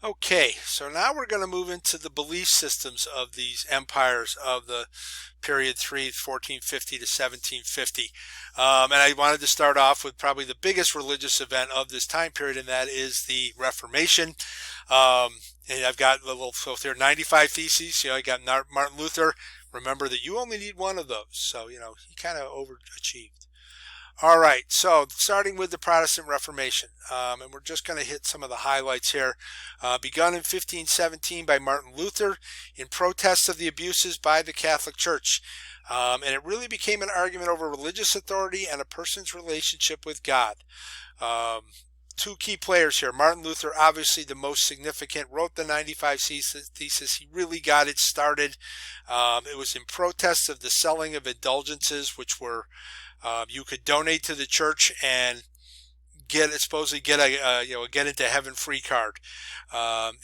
Okay, so now we're going to move into the belief systems of these empires of the period 1450 to 1750. And I wanted to start off with probably the biggest religious event of this time period, and that is the Reformation. And I've got a little, so there are 95 theses. I got Martin Luther. Remember that you only need one of those. So, he kind of overachieved. All right, so starting with the Protestant Reformation, and we're just going to hit some of the highlights here. Begun in 1517 by Martin Luther in protest of the abuses by the Catholic Church. And it really became an argument over religious authority and a person's relationship with God. Two key players here. Martin Luther, obviously the most significant, wrote the 95 Thesis. He really got it started. It was in protest of the selling of indulgences, which were you could donate to the church and supposedly get a get into heaven free card.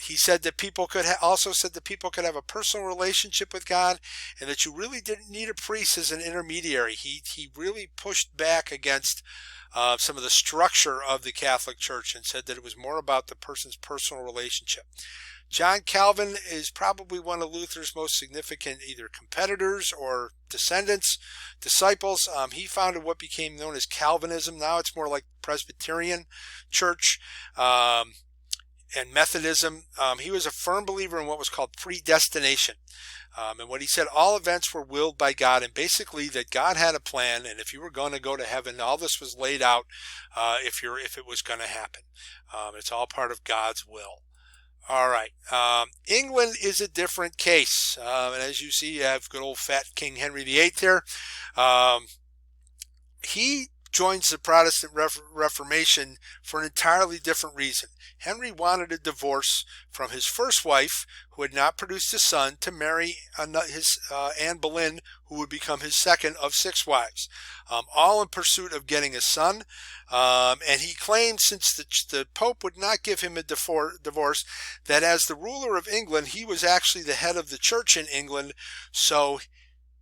He said that people could also said that people could have a personal relationship with God, and that you really didn't need a priest as an intermediary. He really pushed back against some of the structure of the Catholic Church and said that it was more about the person's personal relationship. John Calvin is probably one of Luther's most significant either competitors or disciples. He founded what became known as Calvinism. Now it's more like Presbyterian Church and Methodism. He was a firm believer in what was called predestination. And what he said, all events were willed by God, and basically that God had a plan, and if you were going to go to heaven, all this was laid out if it was going to happen. It's all part of God's will. All right. England is a different case. And as you see, you have good old fat King Henry VIII here. He joins the Protestant Reformation for an entirely different reason. Henry wanted a divorce from his first wife, who had not produced a son, to marry Anne Boleyn, who would become his second of 6 wives, all in pursuit of getting a son. And he claimed, since the Pope would not give him a divorce, that as the ruler of England, he was actually the head of the church in England, so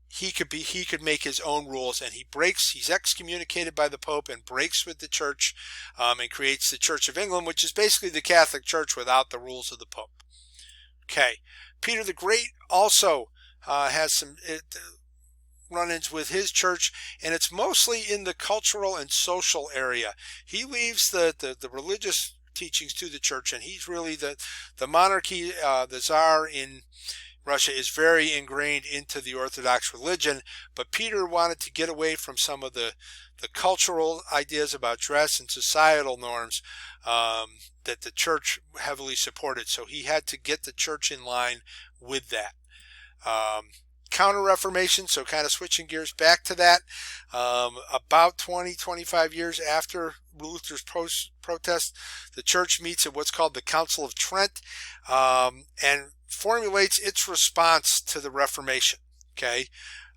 he could make his own rules, and he's excommunicated by the Pope and breaks with the church, and creates the Church of England, which is basically the Catholic Church without the rules of the Pope. Okay, Peter the Great also has some run-ins with his church, and it's mostly in the cultural and social area. He leaves the religious teachings to the church, and he's really the monarchy, the Tsar in Russia is very ingrained into the Orthodox religion, but Peter wanted to get away from some of the cultural ideas about dress and societal norms that the church heavily supported. So he had to get the church in line with that. Counter-Reformation, so kind of switching gears back to that, about 25 years after Luther's protest, the church meets at what's called the Council of Trent, and formulates its response to the Reformation. Okay,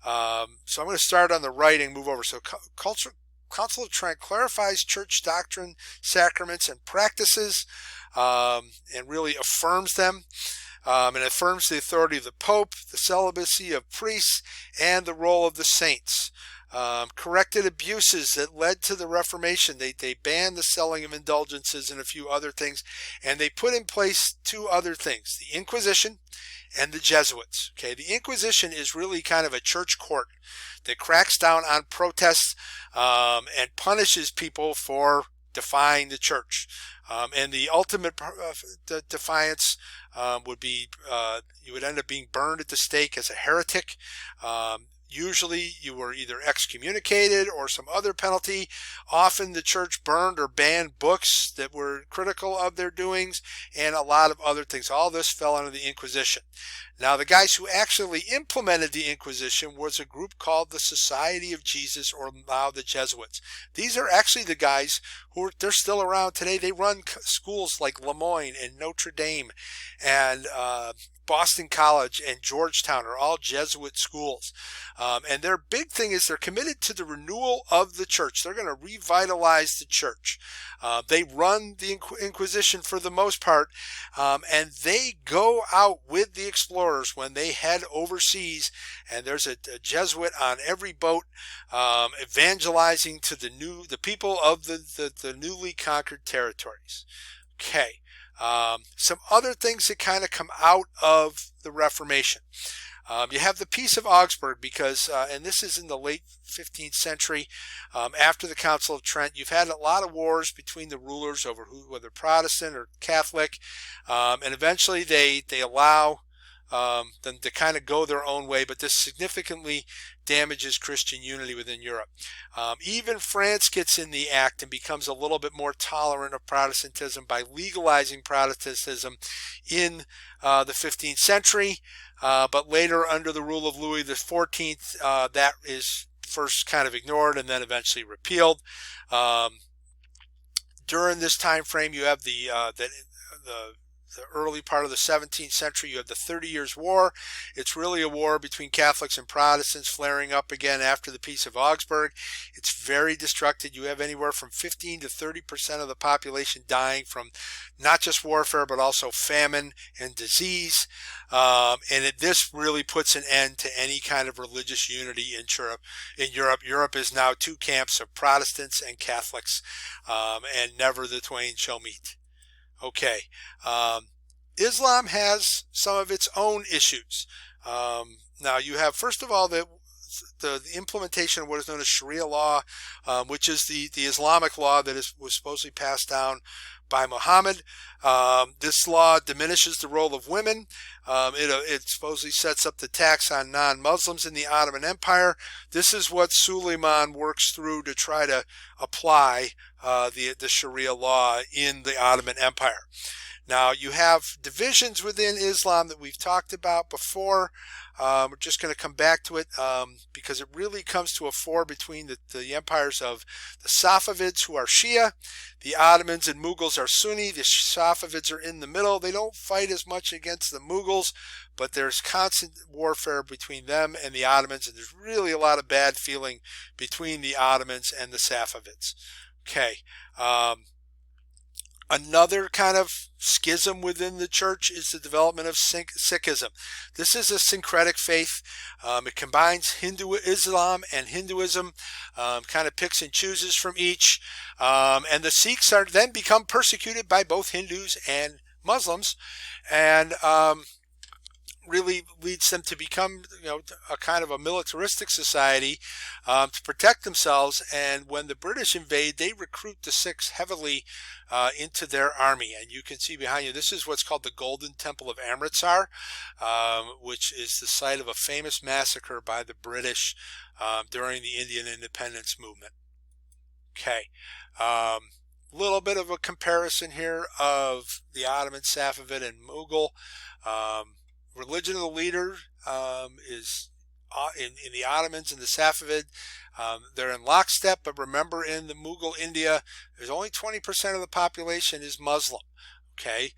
so I'm going to start on the right and move over. So Council of Trent clarifies church doctrine, sacraments, and practices, and really affirms them. And affirms the authority of the Pope, the celibacy of priests, and the role of the saints. Corrected abuses that led to the Reformation. They banned the selling of indulgences and a few other things, and they put in place 2 other things: the Inquisition and the Jesuits. Okay, the Inquisition is really kind of a church court that cracks down on protests and punishes people for defying the church. And the ultimate defiance would be you would end up being burned at the stake as a heretic. Usually you were either excommunicated or some other penalty. Often the church burned or banned books that were critical of their doings, and a lot of other things. All this fell under the Inquisition. Now, the guys who actually implemented the Inquisition was a group called the Society of Jesus, or now the Jesuits. These are actually the guys they're still around today. They run schools like Le Moyne and Notre Dame and Boston College and Georgetown are all Jesuit schools. And their big thing is they're committed to the renewal of the church. They're going to revitalize the church. They run the Inquisition for the most part, and they go out with the explorers when they head overseas, and there's a Jesuit on every boat evangelizing to the people of the newly conquered territories. Okay. Some other things that kind of come out of the Reformation. You have the Peace of Augsburg because, and this is in the late 15th century, after the Council of Trent, you've had a lot of wars between the rulers over whether Protestant or Catholic, and eventually they allow them to kind of go their own way, but this significantly damages Christian unity within Europe. Even France gets in the act and becomes a little bit more tolerant of Protestantism by legalizing Protestantism in the 15th century, but later under the rule of Louis XIV, that is first kind of ignored and then eventually repealed. During this time frame, you have the early part of the 17th century, you have the 30 Years' War. It's really a war between Catholics and Protestants flaring up again after the Peace of Augsburg. It's very destructive. You have anywhere from 15 to 30% of the population dying from not just warfare, but also famine and disease. This really puts an end to any kind of religious unity in Europe. Europe is now two camps of Protestants and Catholics, and never the twain shall meet. Okay, Islam has some of its own issues. Now you have, first of all, the implementation of what is known as Sharia law, which is the Islamic law that was supposedly passed down by Muhammad. This law diminishes the role of women. It supposedly sets up the tax on non-Muslims in the Ottoman Empire. This is what Suleiman works through to try to apply the Sharia law in the Ottoman Empire. Now, you have divisions within Islam that we've talked about before. We're just going to come back to it because it really comes to a fore between the empires of the Safavids, who are Shia. The Ottomans and Mughals are Sunni. The Safavids are in the middle. They don't fight as much against the Mughals, but there's constant warfare between them and the Ottomans, and there's really a lot of bad feeling between the Ottomans and the Safavids. Okay. Another kind of schism within the church is the development of Sikhism. This is a syncretic faith. It combines Islam and Hinduism, kind of picks and chooses from each. And the Sikhs are then become persecuted by both Hindus and Muslims, and really leads them to become, a kind of a militaristic society to protect themselves. And when the British invade, they recruit the Sikhs heavily into their army. And you can see behind you, this is what's called the Golden Temple of Amritsar, which is the site of a famous massacre by the British during the Indian independence movement. Okay. Little bit of a comparison here of the Ottoman, Safavid, and Mughal. Religion of the leader is in the Ottomans and the Safavid. They're in lockstep, but remember, in the Mughal India, there's only 20% of the population is Muslim. Okay,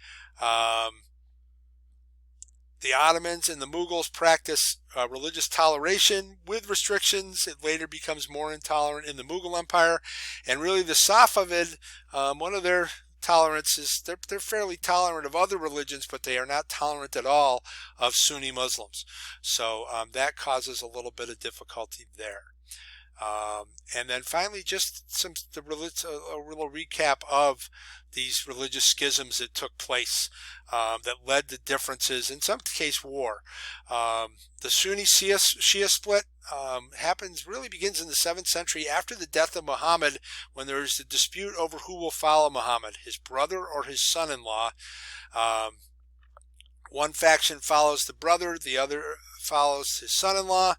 the Ottomans and the Mughals practice religious toleration with restrictions. It later becomes more intolerant in the Mughal Empire, and really the Safavid, one of their tolerances, they're fairly tolerant of other religions, but they are not tolerant at all of Sunni Muslims. So that causes a little bit of difficulty there. And then finally, just a little recap of these religious schisms that took place that led to differences, in some case war. The Sunni-Shia split begins in the 7th century after the death of Muhammad, when there is a dispute over who will follow Muhammad, his brother or his son-in-law. One faction follows the brother, the other follows his son-in-law,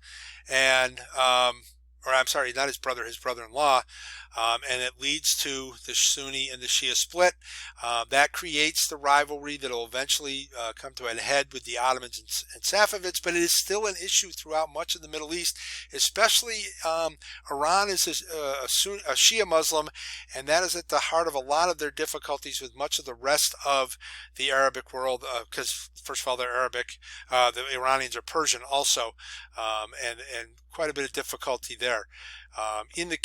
and not his brother, his brother-in-law, and it leads to the Sunni and the Shia split. That creates the rivalry that will eventually come to a head with the Ottomans and Safavids, but it is still an issue throughout much of the Middle East, especially Iran is a Shia Muslim, and that is at the heart of a lot of their difficulties with much of the rest of the Arabic world, because first of all, they're Arabic. The Iranians are Persian also, and quite a bit of difficulty there. In the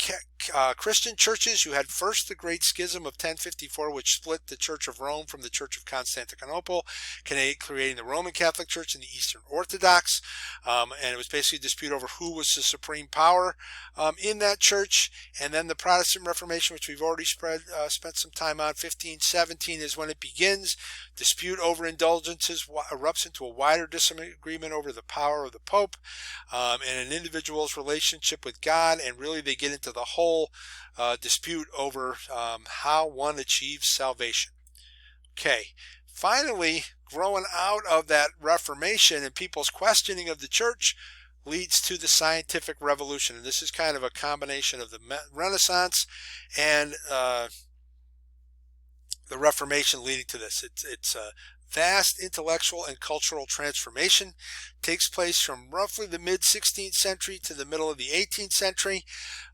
Christian churches, you had first the Great Schism of 1054, which split the Church of Rome from the Church of Constantinople, creating the Roman Catholic Church and the Eastern Orthodox. And it was basically a dispute over who was the supreme power in that church. And then the Protestant Reformation, which we've already spent some time on, 1517 is when it begins. Dispute over indulgences erupts into a wider disagreement over the power of the Pope and an individual's relationship with God, and really they get into the whole dispute over how one achieves salvation. Okay, finally, growing out of that Reformation and people's questioning of the church leads to the scientific revolution, and this is kind of a combination of the Renaissance and the Reformation leading to this. It's a vast intellectual and cultural transformation. Takes place from roughly the mid-16th century to the middle of the 18th century.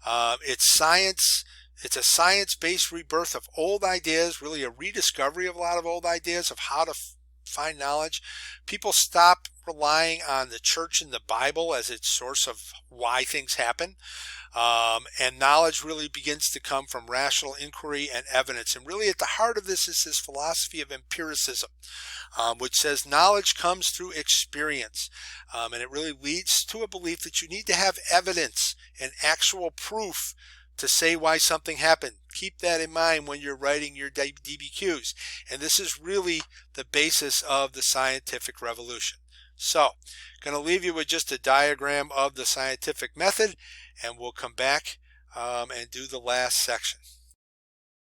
It's science. It's a science-based rebirth of old ideas, really a rediscovery of a lot of old ideas of how to find knowledge. People stop relying on the church and the Bible as its source of why things happen. And knowledge really begins to come from rational inquiry and evidence. And really at the heart of this is this philosophy of empiricism, which says knowledge comes through experience. And it really leads to a belief that you need to have evidence and actual proof to say why something happened. Keep that in mind when you're writing your DBQs. And this is really the basis of the scientific revolution. So, going to leave you with just a diagram of the scientific method, and we'll come back and do the last section.